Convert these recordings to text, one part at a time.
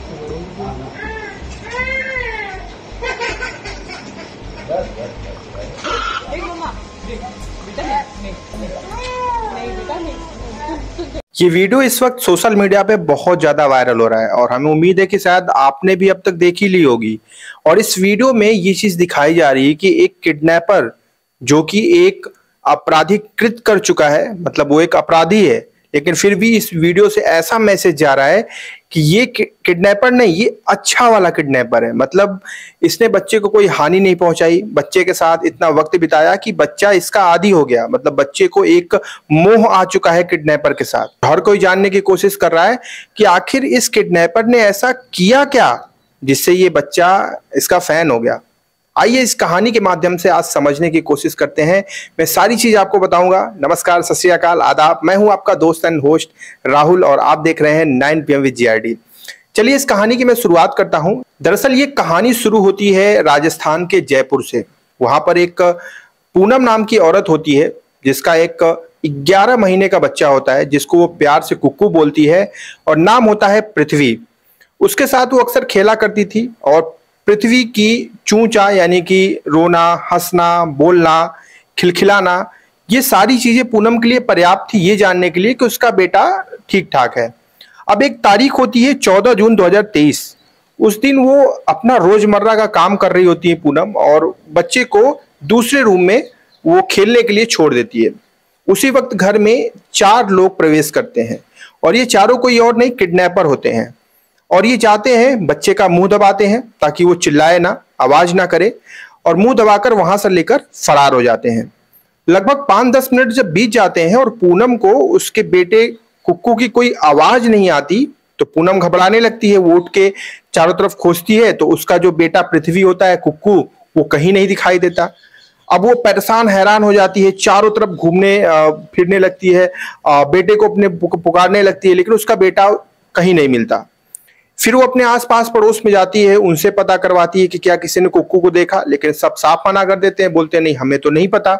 ये वीडियो इस वक्त सोशल मीडिया पे बहुत ज्यादा वायरल हो रहा है और हमें उम्मीद है कि शायद आपने भी अब तक देखी ली होगी। और इस वीडियो में ये चीज दिखाई जा रही है कि एक किडनैपर जो कि एक आपराधिक कृत कर चुका है, मतलब वो एक अपराधी है, लेकिन फिर भी इस वीडियो से ऐसा मैसेज जा रहा है कि ये किडनैपर नहीं, ये अच्छा वाला किडनैपर है। मतलब इसने बच्चे को कोई हानि नहीं पहुंचाई, बच्चे के साथ इतना वक्त बिताया कि बच्चा इसका आदी हो गया। मतलब बच्चे को एक मोह आ चुका है किडनैपर के साथ। हर कोई जानने की कोशिश कर रहा है कि आखिर इस किडनैपर ने ऐसा किया क्या जिससे ये बच्चा इसका फैन हो गया। आइए इस कहानी के माध्यम से आज समझने की कोशिश करते हैं। मैं सारी चीज आपको बताऊंगा। नमस्कार, सत श्री अकाल, आदाब। मैं हूं आपका दोस्त एंड होस्ट राहुल और आप देख रहे हैं 9 PM विद GRD। चलिए इस कहानी की मैं शुरुआत करता हूं। दरअसल ये कहानी शुरू होती है राजस्थान के जयपुर से। वहां पर एक पूनम नाम की औरत होती है जिसका एक 11 महीने का बच्चा होता है जिसको वो प्यार से कुक्कू बोलती है और नाम होता है पृथ्वी। उसके साथ वो अक्सर खेला करती थी और पृथ्वी की चूंचा यानी कि रोना, हंसना, बोलना, खिलखिलाना, ये सारी चीजें पूनम के लिए पर्याप्त थी ये जानने के लिए कि उसका बेटा ठीक ठाक है। अब एक तारीख होती है 14 जून 2023। उस दिन वो अपना रोजमर्रा का काम कर रही होती है पूनम और बच्चे को दूसरे रूम में वो खेलने के लिए छोड़ देती है। उसी वक्त घर में 4 लोग प्रवेश करते हैं और ये चारों कोई और नहीं, किडनैपर होते हैं। और ये जाते हैं, बच्चे का मुंह दबाते हैं ताकि वो चिल्लाए ना, आवाज ना करे, और मुंह दबाकर वहां से लेकर फरार हो जाते हैं। लगभग 5-10 मिनट जब बीत जाते हैं और पूनम को उसके बेटे कुक्कू की कोई आवाज नहीं आती तो पूनम घबराने लगती है। वो उठ के चारों तरफ खोजती है तो उसका जो बेटा पृथ्वी होता है, कुक्कू, वो कहीं नहीं दिखाई देता। अब वो परेशान हैरान हो जाती है, चारों तरफ घूमने फिरने लगती है, बेटे को अपने पुकारने लगती है, लेकिन उसका बेटा कहीं नहीं मिलता। फिर वो अपने आसपास पड़ोस में जाती है, उनसे पता करवाती है कि क्या किसी ने कुक्कू को देखा, लेकिन सब साफ मना कर देते हैं, बोलते हैं नहीं, हमें तो नहीं पता।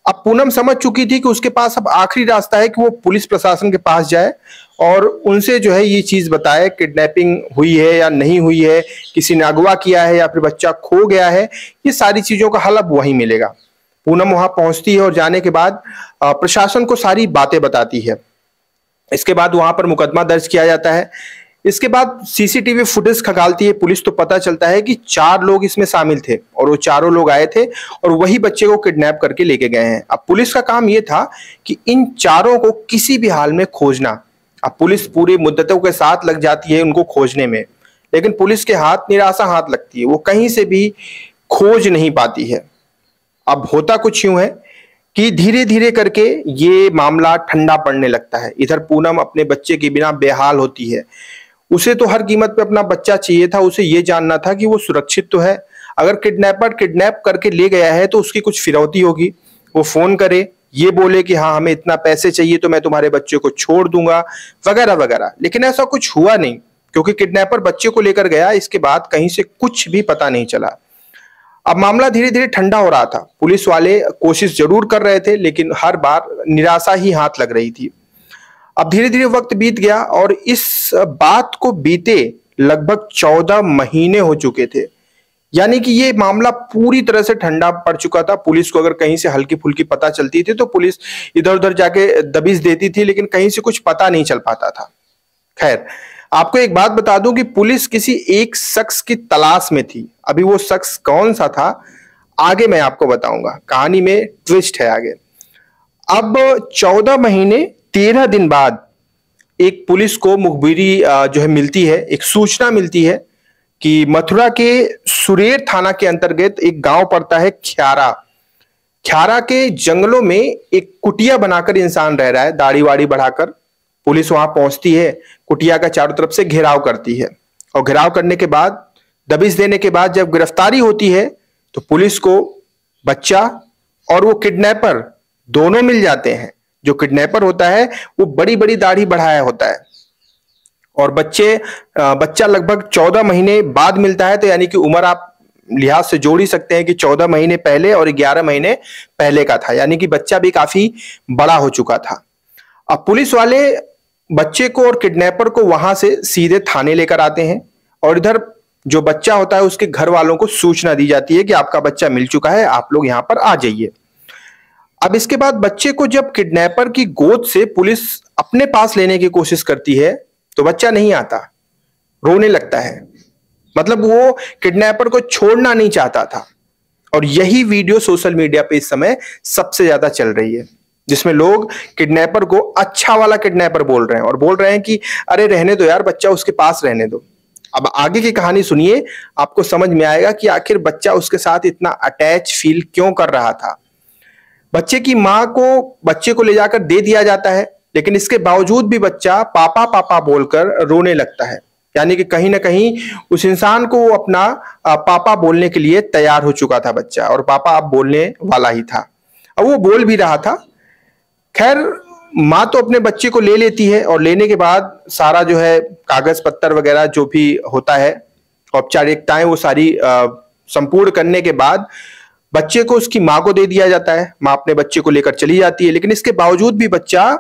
अब पूनम समझ चुकी थी कि उसके पास अब आखिरी रास्ता है कि वो पुलिस प्रशासन के पास जाए और उनसे जो है ये चीज बताए, किडनैपिंग हुई है या नहीं हुई है, किसी ने अगवा किया है या फिर बच्चा खो गया है, ये सारी चीजों का हल अब वहीं मिलेगा। पूनम वहां पहुंचती है और जाने के बाद प्रशासन को सारी बातें बताती है। इसके बाद वहां पर मुकदमा दर्ज किया जाता है। इसके बाद सीसीटीवी फुटेज खंगालती है पुलिस, तो पता चलता है कि 4 लोग इसमें शामिल थे और वो चारों लोग आए थे और वही बच्चे को किडनैप करके लेके गए हैं। अब पुलिस का काम ये था कि इन चारों को किसी भी हाल में खोजना। अब पुलिस पूरी मुद्दतों के साथ लग जाती है उनको खोजने में, लेकिन पुलिस के हाथ निराशा हाथ लगती है, वो कहीं से भी खोज नहीं पाती है। अब होता कुछ यूं है कि धीरे धीरे करके ये मामला ठंडा पड़ने लगता है। इधर पूनम अपने बच्चे के बिना बेहाल होती है। उसे तो हर कीमत पे अपना बच्चा चाहिए था, उसे ये जानना था कि वो सुरक्षित तो है। अगर किडनैपर किडनैप करके ले गया है तो उसकी कुछ फिरौती होगी, वो फोन करे, ये बोले कि हाँ हमें इतना पैसे चाहिए तो मैं तुम्हारे बच्चे को छोड़ दूंगा, वगैरह वगैरह। लेकिन ऐसा कुछ हुआ नहीं क्योंकि किडनैपर बच्चे को लेकर गया, इसके बाद कहीं से कुछ भी पता नहीं चला। अब मामला धीरे धीरे ठंडा हो रहा था। पुलिस वाले कोशिश जरूर कर रहे थे लेकिन हर बार निराशा ही हाथ लग रही थी। अब धीरे धीरे वक्त बीत गया और इस बात को बीते लगभग 14 महीने हो चुके थे। यानी कि ये मामला पूरी तरह से ठंडा पड़ चुका था। पुलिस को अगर कहीं से हल्की फुल्की पता चलती थी तो पुलिस इधर उधर जाके दबिश देती थी, लेकिन कहीं से कुछ पता नहीं चल पाता था। खैर, आपको एक बात बता दूं कि पुलिस किसी एक शख्स की तलाश में थी। अभी वो शख्स कौन सा था आगे मैं आपको बताऊंगा, कहानी में ट्विस्ट है आगे। अब 14 महीने 13 दिन बाद एक पुलिस को मुखबिरी जो है मिलती है, एक सूचना मिलती है कि मथुरा के सुरेर थाना के अंतर्गत एक गांव पड़ता है ख्यारा। ख्यारा के जंगलों में एक कुटिया बनाकर इंसान रह रहा है, दाढ़ी वाड़ी बढ़ाकर। पुलिस वहां पहुंचती है, कुटिया का चारों तरफ से घेराव करती है और घेराव करने के बाद, दबिश देने के बाद जब गिरफ्तारी होती है तो पुलिस को बच्चा और वो किडनैपर दोनों मिल जाते हैं। जो किडनैपर होता है वो बड़ी बड़ी दाढ़ी बढ़ाया होता है और बच्चा लगभग 14 महीने बाद मिलता है। तो यानी कि उम्र आप लिहाज से जोड़ ही सकते हैं कि 14 महीने पहले और 11 महीने पहले का था, यानी कि बच्चा भी काफी बड़ा हो चुका था। अब पुलिस वाले बच्चे को और किडनैपर को वहां से सीधे थाने लेकर आते हैं और इधर जो बच्चा होता है उसके घर वालों को सूचना दी जाती है कि आपका बच्चा मिल चुका है, आप लोग यहां पर आ जाइए। अब इसके बाद बच्चे को जब किडनैपर की गोद से पुलिस अपने पास लेने की कोशिश करती है तो बच्चा नहीं आता, रोने लगता है। मतलब वो किडनैपर को छोड़ना नहीं चाहता था। और यही वीडियो सोशल मीडिया पे इस समय सबसे ज्यादा चल रही है, जिसमें लोग किडनैपर को अच्छा वाला किडनैपर बोल रहे हैं और बोल रहे हैं कि अरे रहने दो यार, बच्चा उसके पास रहने दो। अब आगे की कहानी सुनिए, आपको समझ में आएगा कि आखिर बच्चा उसके साथ इतना अटैच फील क्यों कर रहा था। बच्चे की मां को बच्चे को ले जाकर दे दिया जाता है, लेकिन इसके बावजूद भी बच्चा पापा पापा बोलकर रोने लगता है। यानी कि कहीं ना कहीं उस इंसान को वो अपना पापा बोलने के लिए तैयार हो चुका था बच्चा, और पापा अब बोलने वाला ही था। अब वो बोल भी रहा था। खैर, माँ तो अपने बच्चे को ले लेती है और लेने के बाद सारा जो है कागज पत्तर वगैरह जो भी होता है, औपचारिकताएं, वो सारी संपूर्ण करने के बाद बच्चे को उसकी माँ को दे दिया जाता है। माँ अपने बच्चे को लेकर चली जाती है, लेकिन इसके बावजूद भी बच्चा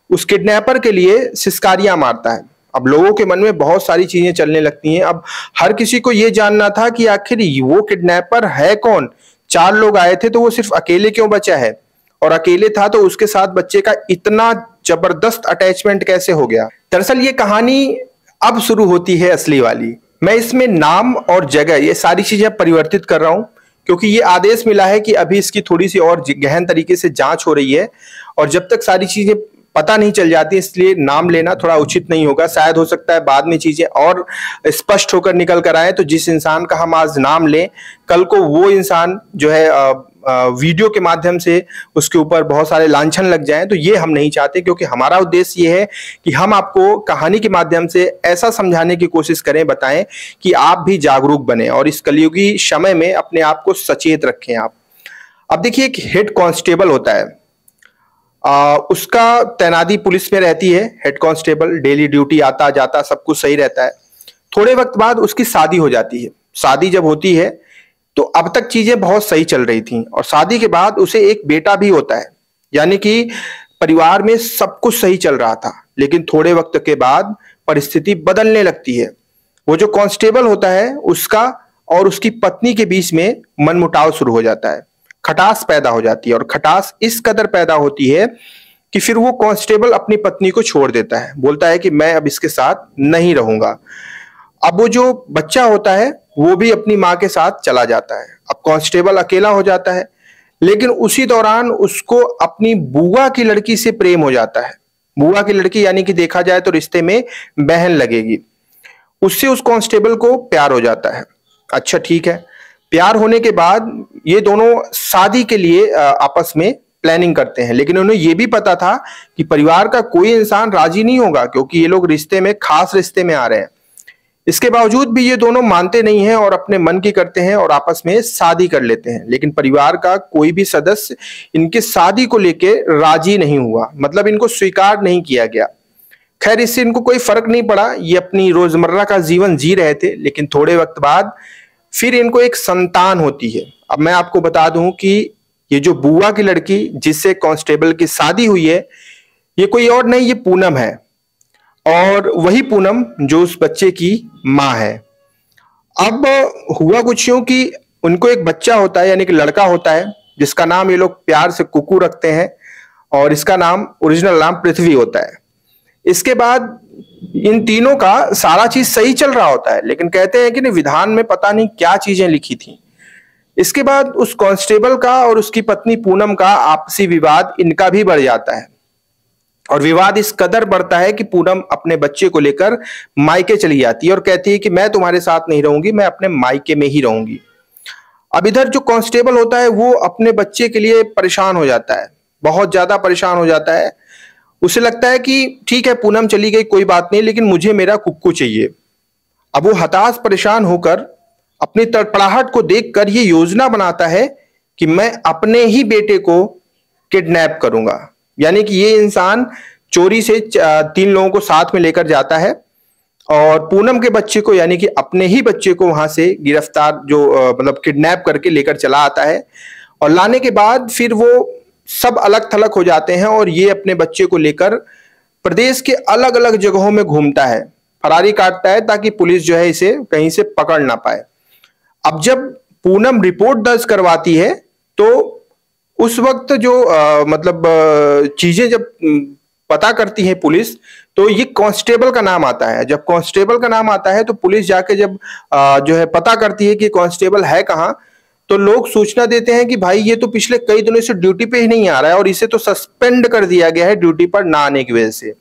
उस किडनैपर के लिए सिसकारियां मारता है। अब लोगों के मन में बहुत सारी चीजें चलने लगती हैं। अब हर किसी को यह जानना था कि आखिर वो किडनैपर है कौन। 4 लोग आए थे तो वो सिर्फ अकेले क्यों बचा है, और अकेले था तो उसके साथ बच्चे का इतना जबरदस्त अटैचमेंट कैसे हो गया। दरअसल ये कहानी अब शुरू होती है असली वाली। मैं इसमें नाम और जगह ये सारी चीजें परिवर्तित कर रहा हूं, क्योंकि ये आदेश मिला है कि अभी इसकी थोड़ी सी और गहन तरीके से जांच हो रही है, और जब तक सारी चीजें पता नहीं चल जाती, इसलिए नाम लेना थोड़ा उचित नहीं होगा। शायद हो सकता है बाद में चीजें और स्पष्ट होकर निकल कर आए, तो जिस इंसान का हम आज नाम लें, कल को वो इंसान जो है वीडियो के माध्यम से उसके ऊपर बहुत सारे लांछन लग जाएं। तो ये हम नहीं चाहते, क्योंकि हमारा उद्देश्य ये है कि हम आपको कहानी के माध्यम से ऐसा समझाने की कोशिश करें, बताएं कि आप भी जागरूक बने और इस कलयुगी समय में अपने आप को सचेत रखें आप। अब देखिए, एक हेड कांस्टेबल होता है, उसका तैनाती पुलिस में रहती है। हेड कांस्टेबल डेली ड्यूटी आता जाता, सब कुछ सही रहता है। थोड़े वक्त बाद उसकी शादी हो जाती है। शादी जब होती है तो अब तक चीजें बहुत सही चल रही थी, और शादी के बाद उसे एक बेटा भी होता है। यानी कि परिवार में सब कुछ सही चल रहा था, लेकिन थोड़े वक्त के बाद परिस्थिति बदलने लगती है। वो जो कांस्टेबल होता है, उसका और उसकी पत्नी के बीच में मनमुटाव शुरू हो जाता है। खटास पैदा हो जाती है, और खटास इस कदर पैदा होती है कि फिर वो कांस्टेबल अपनी पत्नी को छोड़ देता है, बोलता है कि मैं अब इसके साथ नहीं रहूंगा। अब वो जो बच्चा होता है वो भी अपनी माँ के साथ चला जाता है। अब कांस्टेबल अकेला हो जाता है, लेकिन उसी दौरान उसको अपनी बुआ की लड़की से प्रेम हो जाता है। बुआ की लड़की यानी कि देखा जाए तो रिश्ते में बहन लगेगी। उससे उस कांस्टेबल को प्यार हो जाता है। अच्छा ठीक है, प्यार होने के बाद ये दोनों शादी के लिए आपस में प्लानिंग करते हैं, लेकिन उन्हें ये भी पता था कि परिवार का कोई इंसान राजी नहीं होगा, क्योंकि ये लोग रिश्ते में, खास रिश्ते में आ रहे हैं। इसके बावजूद भी ये दोनों मानते नहीं हैं और अपने मन की करते हैं और आपस में शादी कर लेते हैं। लेकिन परिवार का कोई भी सदस्य इनकी शादी को लेके राजी नहीं हुआ, मतलब इनको स्वीकार नहीं किया गया। खैर, इससे इनको कोई फर्क नहीं पड़ा, ये अपनी रोजमर्रा का जीवन जी रहे थे। लेकिन थोड़े वक्त बाद फिर इनको एक संतान होती है। अब मैं आपको बता दूं कि ये जो बुआ की लड़की जिससे कांस्टेबल की शादी हुई है, ये कोई और नहीं, ये पूनम है, और वही पूनम जो उस बच्चे की माँ है। अब हुआ कुछ यूं कि उनको एक बच्चा होता है, यानी कि लड़का होता है, जिसका नाम ये लोग प्यार से कुकू रखते हैं, और इसका नाम, ओरिजिनल नाम पृथ्वी होता है। इसके बाद इन तीनों का सारा चीज सही चल रहा होता है, लेकिन कहते हैं कि विधान में पता नहीं क्या चीजें लिखी थी। इसके बाद उस कांस्टेबल का और उसकी पत्नी पूनम का आपसी विवाद इनका भी बढ़ जाता है, और विवाद इस कदर बढ़ता है कि पूनम अपने बच्चे को लेकर मायके चली जाती है और कहती है कि मैं तुम्हारे साथ नहीं रहूंगी, मैं अपने मायके में ही रहूंगी। अब इधर जो कांस्टेबल होता है वो अपने बच्चे के लिए परेशान हो जाता है, बहुत ज्यादा परेशान हो जाता है। उसे लगता है कि ठीक है, पूनम चली गई कोई बात नहीं, लेकिन मुझे मेरा कुक्कू चाहिए। अब वो हताश परेशान होकर अपनी तड़पड़ाहट को देखकर ये योजना बनाता है कि मैं अपने ही बेटे को किडनैप करूंगा। यानी कि ये इंसान चोरी से 3 लोगों को साथ में लेकर जाता है, और पूनम के बच्चे को, यानी कि अपने ही बच्चे को वहां से गिरफ्तार, जो मतलब किडनैप करके लेकर चला आता है। और लाने के बाद फिर वो सब अलग थलग हो जाते हैं, और ये अपने बच्चे को लेकर प्रदेश के अलग अलग जगहों में घूमता है, फरारी काटता है ताकि पुलिस जो है इसे कहीं से पकड़ ना पाए। अब जब पूनम रिपोर्ट दर्ज करवाती है तो उस वक्त जो चीजें जब पता करती है पुलिस, तो ये कांस्टेबल का नाम आता है। जब कांस्टेबल का नाम आता है तो पुलिस जाके जब जो है पता करती है कि कांस्टेबल है कहाँ, तो लोग सूचना देते हैं कि भाई ये तो पिछले कई दिनों से ड्यूटी पे ही नहीं आ रहा है और इसे तो सस्पेंड कर दिया गया है ड्यूटी पर ना आने की वजह से।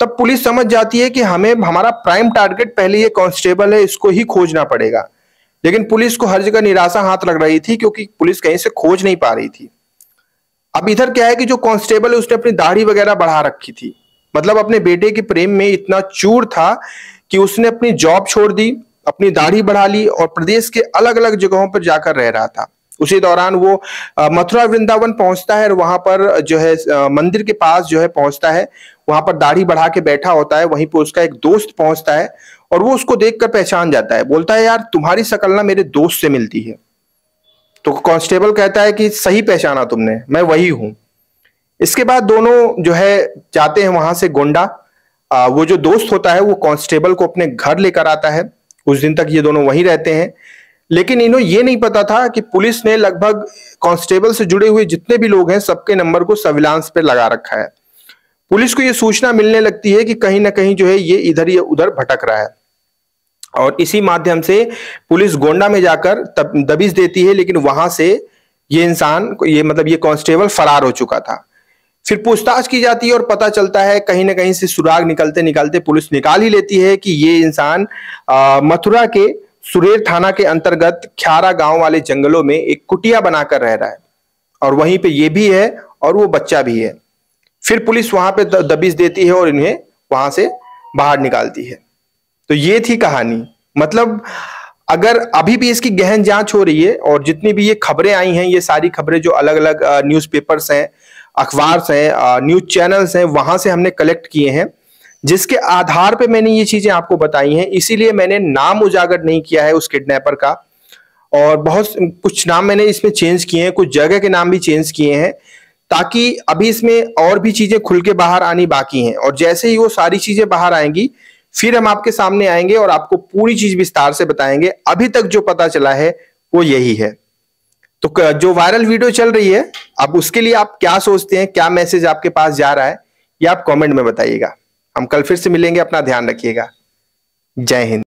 तब पुलिस समझ जाती है कि हमें हमारा प्राइम टारगेट पहले ये कांस्टेबल है, इसको ही खोजना पड़ेगा। लेकिन पुलिस को हर जगह निराशा हाथ लग रही थी क्योंकि पुलिस कहीं से खोज नहीं पा रही थी। अब इधर क्या है कि जो कांस्टेबल है उसने अपनी दाढ़ी वगैरह बढ़ा रखी थी, मतलब अपने बेटे के प्रेम में इतना चूर था कि उसने अपनी जॉब छोड़ दी, अपनी दाढ़ी बढ़ा ली और प्रदेश के अलग अलग जगहों पर जाकर रह रहा था। उसी दौरान वो मथुरा वृंदावन पहुंचता है और वहां पर जो है मंदिर के पास जो है पहुंचता है, वहां पर दाढ़ी बढ़ा के बैठा होता है। वहीं पर उसका एक दोस्त पहुंचता है और वो उसको देखकर पहचान जाता है, बोलता है यार तुम्हारी शक्ल ना मेरे दोस्त से मिलती है। तो कांस्टेबल कहता है कि सही पहचाना तुमने, मैं वही हूं। इसके बाद दोनों जो है जाते हैं वहां से गोंडा। वो जो दोस्त होता है वो कांस्टेबल को अपने घर लेकर आता है। कुछ दिन तक ये दोनों वहीं रहते हैं, लेकिन इन्हें ये नहीं पता था कि पुलिस ने लगभग कांस्टेबल से जुड़े हुए जितने भी लोग हैं सबके नंबर को सर्विलांस पे लगा रखा है। पुलिस को ये सूचना मिलने लगती है कि कहीं ना कहीं जो है ये इधर या उधर भटक रहा है और इसी माध्यम से पुलिस गोंडा में जाकर दबिश देती है। लेकिन वहां से ये इंसान ये कांस्टेबल फरार हो चुका था। फिर पूछताछ की जाती है और पता चलता है कहीं ना कहीं से सुराग निकलते निकलते पुलिस निकाल ही लेती है कि ये इंसान मथुरा के सुरेर थाना के अंतर्गत ख्यारा गांव वाले जंगलों में एक कुटिया बनाकर रह रहा है और वहीं पे ये भी है और वो बच्चा भी है। फिर पुलिस वहां पे दबिश देती है और इन्हें वहां से बाहर निकालती है। तो ये थी कहानी। मतलब अगर अभी भी इसकी गहन जांच हो रही है और जितनी भी ये खबरें आई हैं, ये सारी खबरें जो अलग अलग न्यूज़पेपर्स हैं, अखबार हैं, न्यूज चैनल्स हैं, वहां से हमने कलेक्ट किए हैं, जिसके आधार पे मैंने ये चीजें आपको बताई हैं। इसीलिए मैंने नाम उजागर नहीं किया है उस किडनैपर का और बहुत कुछ नाम मैंने इसमें चेंज किए हैं, कुछ जगह के नाम भी चेंज किए हैं, ताकि अभी इसमें और भी चीजें खुल के बाहर आनी बाकी हैं। और जैसे ही वो सारी चीजें बाहर आएंगी फिर हम आपके सामने आएंगे और आपको पूरी चीज विस्तार से बताएंगे। अभी तक जो पता चला है वो यही है। तो जो वायरल वीडियो चल रही है, अब उसके लिए आप क्या सोचते हैं, क्या मैसेज आपके पास जा रहा है, ये आप कमेंट में बताइएगा। हम कल फिर से मिलेंगे, अपना ध्यान रखिएगा। जय हिंद।